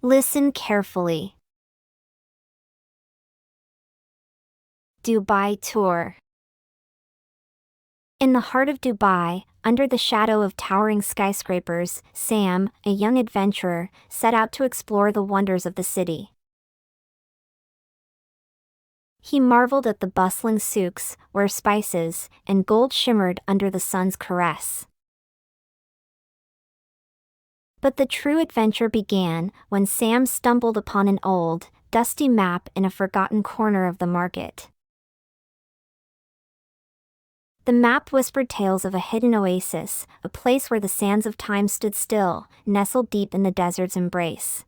Listen carefully. Dubai Tour. In the heart of Dubai, under the shadow of towering skyscrapers, Sam, a young adventurer, set out to explore the wonders of the city. He marveled at the bustling souks, where spices and gold shimmered under the sun's caress. But the true adventure began when Sam stumbled upon an old, dusty map in a forgotten corner of the market. The map whispered tales of a hidden oasis, a place where the sands of time stood still, nestled deep in the desert's embrace.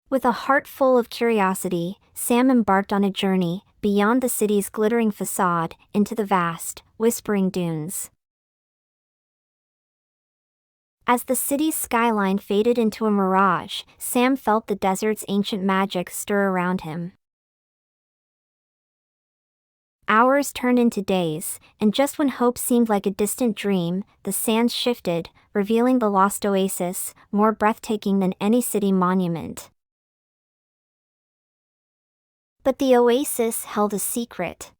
With a heart full of curiosity, Sam embarked on a journey, beyond the city's glittering facade, into the vast, whispering dunes. As the city's skyline faded into a mirage, Sam felt the desert's ancient magic stir around him. Hours turned into days, and just when hope seemed like a distant dream, the sands shifted, revealing the lost oasis, more breathtaking than any city monument. But the oasis held a secret.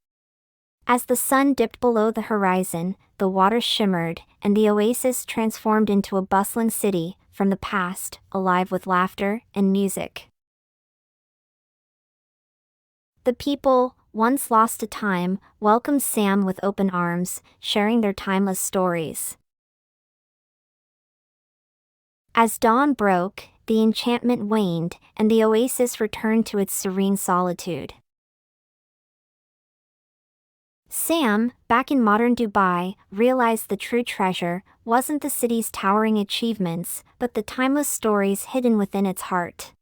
As the sun dipped below the horizon, the water shimmered, and the oasis transformed into a bustling city from the past, alive with laughter and music. The people, once lost to time, welcomed Sam with open arms, sharing their timeless stories. As dawn broke, the enchantment waned, and the oasis returned to its serene solitude. Sam, back in modern Dubai, realized the true treasure wasn't the city's towering achievements, but the timeless stories hidden within its heart.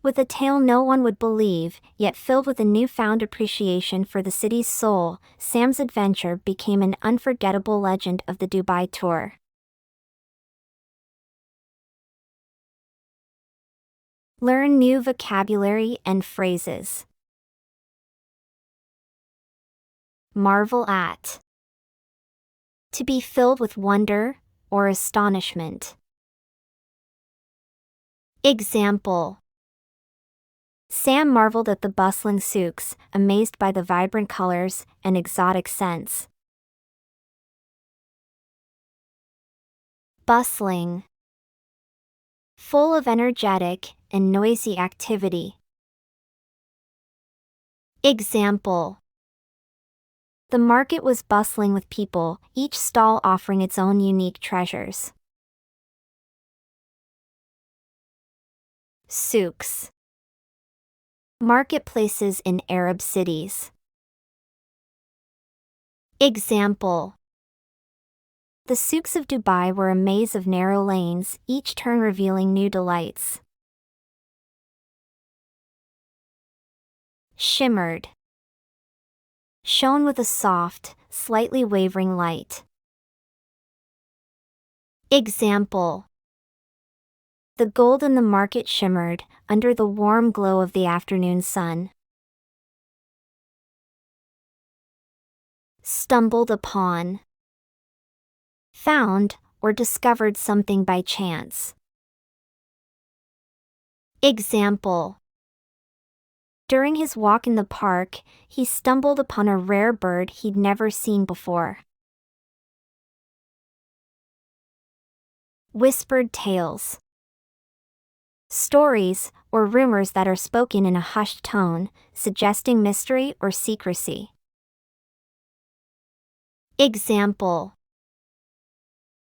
With a tale no one would believe, yet filled with a newfound appreciation for the city's soul, Sam's adventure became an unforgettable legend of the Dubai tour. Learn new vocabulary and phrases. Marvel at. To be filled with wonder or astonishment. Example. Sam marveled at the bustling souks, amazed by the vibrant colors and exotic scents. Bustling. Full of energetic and noisy activity. Example. The market was bustling with people, each stall offering its own unique treasures. Souks. Marketplaces in Arab cities. Example. The souks of Dubai were a maze of narrow lanes, each turn revealing new delights. Shimmered. Shone with a soft, slightly wavering light. Example. The gold in the market shimmered under the warm glow of the afternoon sun. Stumbled upon. Found or discovered something by chance. Example. During his walk in the park, he stumbled upon a rare bird he'd never seen before. Whispered tales. Stories or rumors that are spoken in a hushed tone, suggesting mystery or secrecy. Example.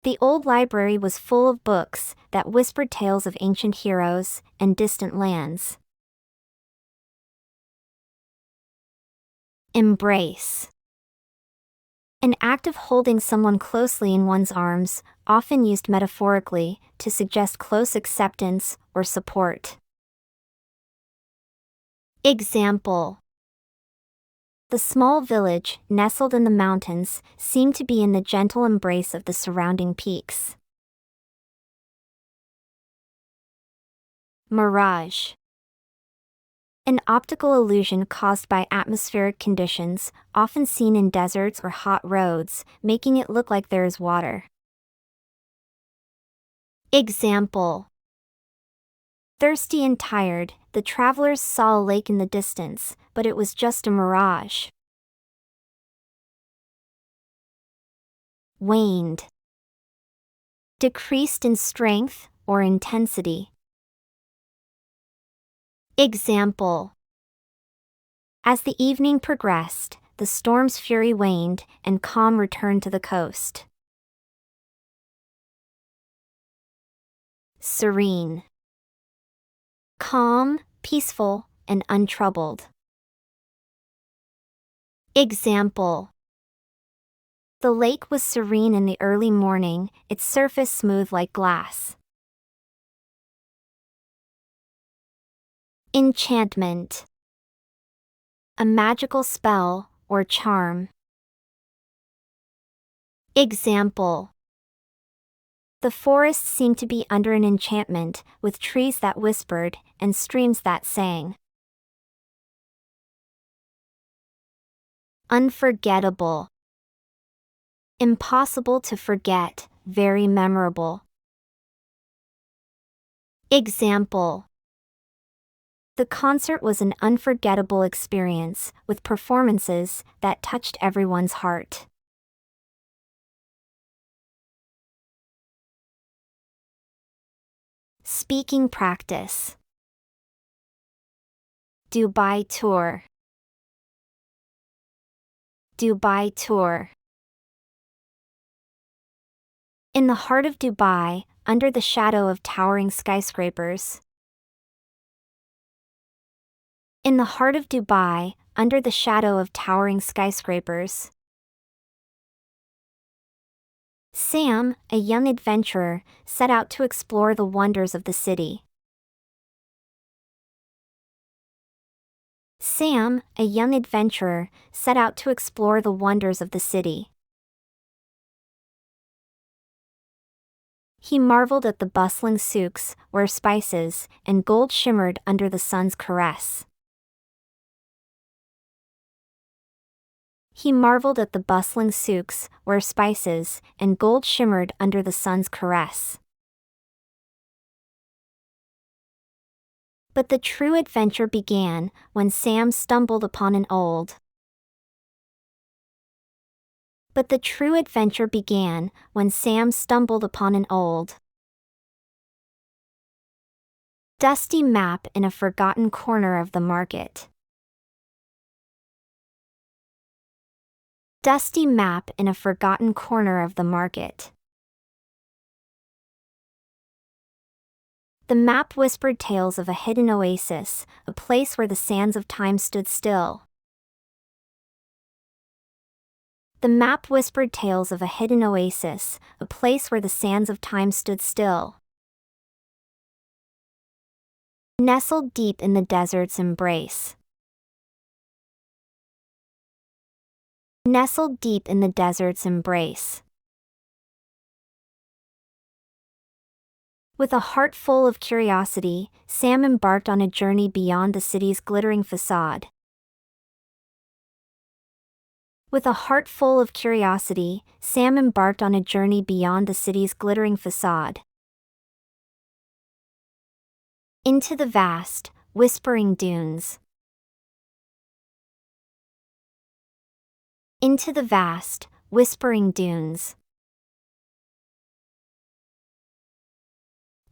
The old library was full of books that whispered tales of ancient heroes and distant lands. Embrace. An act of holding someone closely in one's arms, often used metaphorically, to suggest close acceptance or support. Example. The small village, nestled in the mountains, seemed to be in the gentle embrace of the surrounding peaks. Mirage. An optical illusion caused by atmospheric conditions, often seen in deserts or hot roads, making it look like there is water. Example. Thirsty and tired, the travelers saw a lake in the distance, but it was just a mirage. Waned. Decreased in strength or intensity. Example. As the evening progressed, the storm's fury waned and calm returned to the coast. Serene. Calm, peaceful, and untroubled. Example. The lake was serene in the early morning, its surface smooth like glass. Enchantment. A magical spell or charm. Example. The forest seemed to be under an enchantment, with trees that whispered and streams that sang. Unforgettable. Impossible to forget, very memorable. Example. The concert was an unforgettable experience, with performances that touched everyone's heart. Speaking practice. Dubai tour. Dubai tour. In the heart of Dubai, under the shadow of towering skyscrapers. In the heart of Dubai, under the shadow of towering skyscrapers. Sam, a young adventurer, set out to explore the wonders of the city. Sam, a young adventurer, set out to explore the wonders of the city. He marveled at the bustling souks, where spices and gold shimmered under the sun's caress. He marveled at the bustling souks, where spices and gold shimmered under the sun's caress. But the true adventure began when Sam stumbled upon an old. But the true adventure began when Sam stumbled upon an old, dusty map in a forgotten corner of the market. Dusty map in a forgotten corner of the market. The map whispered tales of a hidden oasis, a place where the sands of time stood still. The map whispered tales of a hidden oasis, a place where the sands of time stood still. Nestled deep in the desert's embrace. Nestled deep in the desert's embrace. With a heart full of curiosity, Sam embarked on a journey beyond the city's glittering facade. With a heart full of curiosity, Sam embarked on a journey beyond the city's glittering facade. Into the vast, whispering dunes. Into the vast, whispering dunes.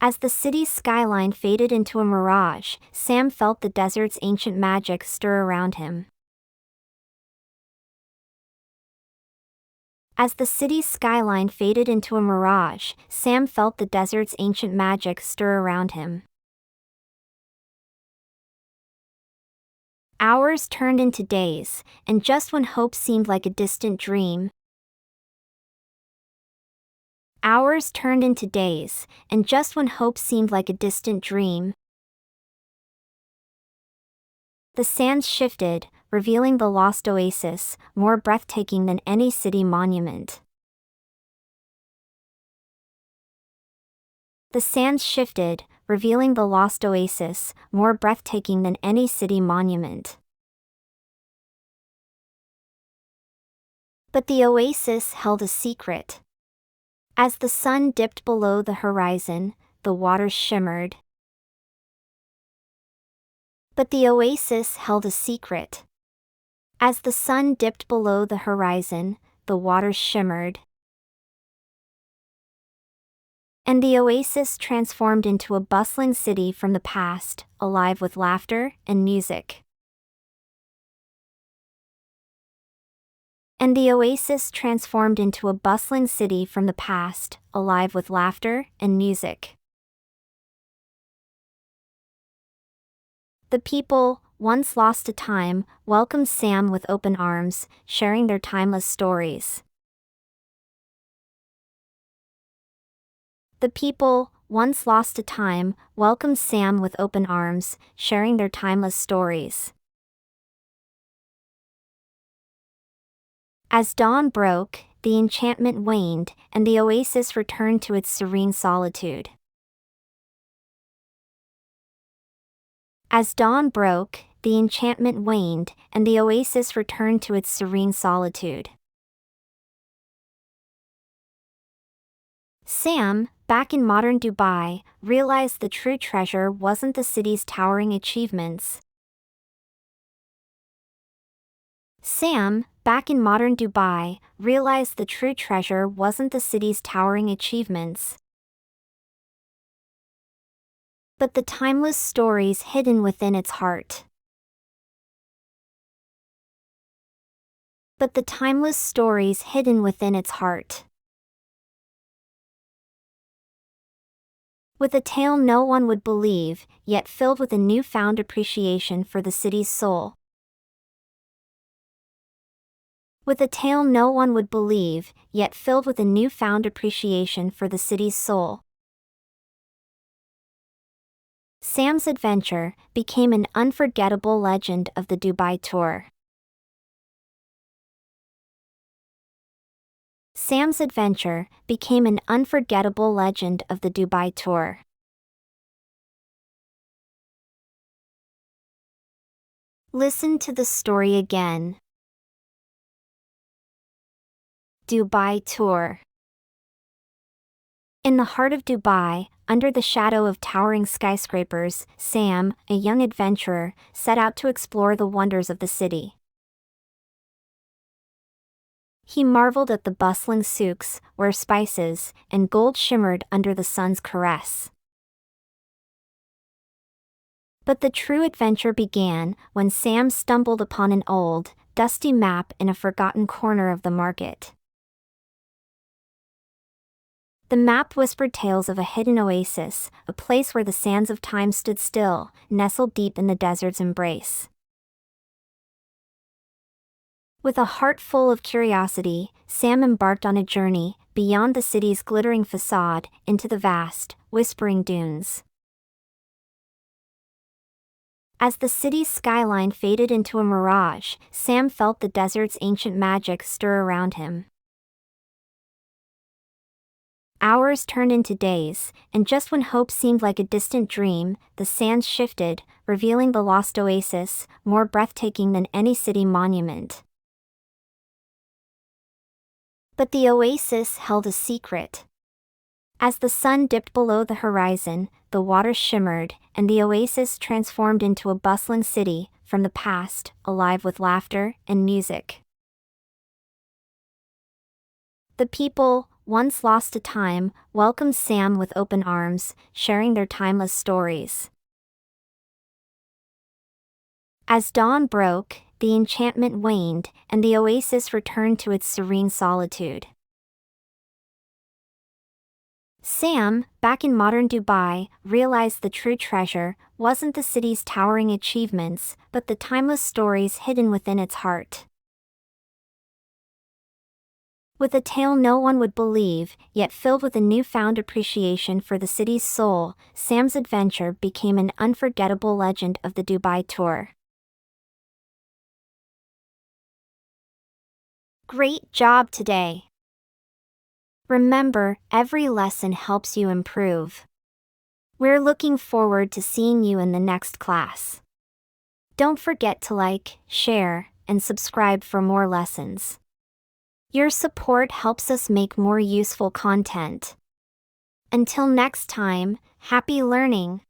As the city's skyline faded into a mirage, Sam felt the desert's ancient magic stir around him. As the city's skyline faded into a mirage, Sam felt the desert's ancient magic stir around him. Hours turned into days, and just when hope seemed like a distant dream. Hours turned into days, and just when hope seemed like a distant dream. The sands shifted, revealing the lost oasis, more breathtaking than any city monument. The sands shifted, revealing the lost oasis, more breathtaking than any city monument. But the oasis held a secret. As the sun dipped below the horizon, the waters shimmered. But the oasis held a secret. As the sun dipped below the horizon, the waters shimmered. And the oasis transformed into a bustling city from the past, alive with laughter and music. And the oasis transformed into a bustling city from the past, alive with laughter and music. The people, once lost to time, welcomed Sam with open arms, sharing their timeless stories. The people, once lost to time, welcomed Sam with open arms, sharing their timeless stories. As dawn broke, the enchantment waned, and the oasis returned to its serene solitude. As dawn broke, the enchantment waned, and the oasis returned to its serene solitude. Sam, back in modern Dubai, realized the true treasure wasn't the city's towering achievements. Sam, back in modern Dubai, realized the true treasure wasn't the city's towering achievements, but the timeless stories hidden within its heart. But the timeless stories hidden within its heart. With a tale no one would believe, yet filled with a newfound appreciation for the city's soul. With a tale no one would believe, yet filled with a newfound appreciation for the city's soul. Sam's adventure became an unforgettable legend of the Dubai tour. Sam's adventure became an unforgettable legend of the Dubai tour. Listen to the story again. Dubai tour. In the heart of Dubai, under the shadow of towering skyscrapers, Sam, a young adventurer, set out to explore the wonders of the city. He marveled at the bustling souks, where spices and gold shimmered under the sun's caress. But the true adventure began when Sam stumbled upon an old, dusty map in a forgotten corner of the market. The map whispered tales of a hidden oasis, a place where the sands of time stood still, nestled deep in the desert's embrace. With a heart full of curiosity, Sam embarked on a journey, beyond the city's glittering facade, into the vast, whispering dunes. As the city's skyline faded into a mirage, Sam felt the desert's ancient magic stir around him. Hours turned into days, and just when hope seemed like a distant dream, the sands shifted, revealing the lost oasis, more breathtaking than any city monument. But the oasis held a secret. As the sun dipped below the horizon, the waters shimmered, and the oasis transformed into a bustling city from the past, alive with laughter and music. The people, once lost to time, welcomed Sam with open arms, sharing their timeless stories. As dawn broke, the enchantment waned, and the oasis returned to its serene solitude. Sam, back in modern Dubai, realized the true treasure wasn't the city's towering achievements, but the timeless stories hidden within its heart. With a tale no one would believe, yet filled with a newfound appreciation for the city's soul, Sam's adventure became an unforgettable legend of the Dubai tour. Great job today! Remember, every lesson helps you improve. We're looking forward to seeing you in the next class. Don't forget to like, share, and subscribe for more lessons. Your support helps us make more useful content. Until next time, happy learning!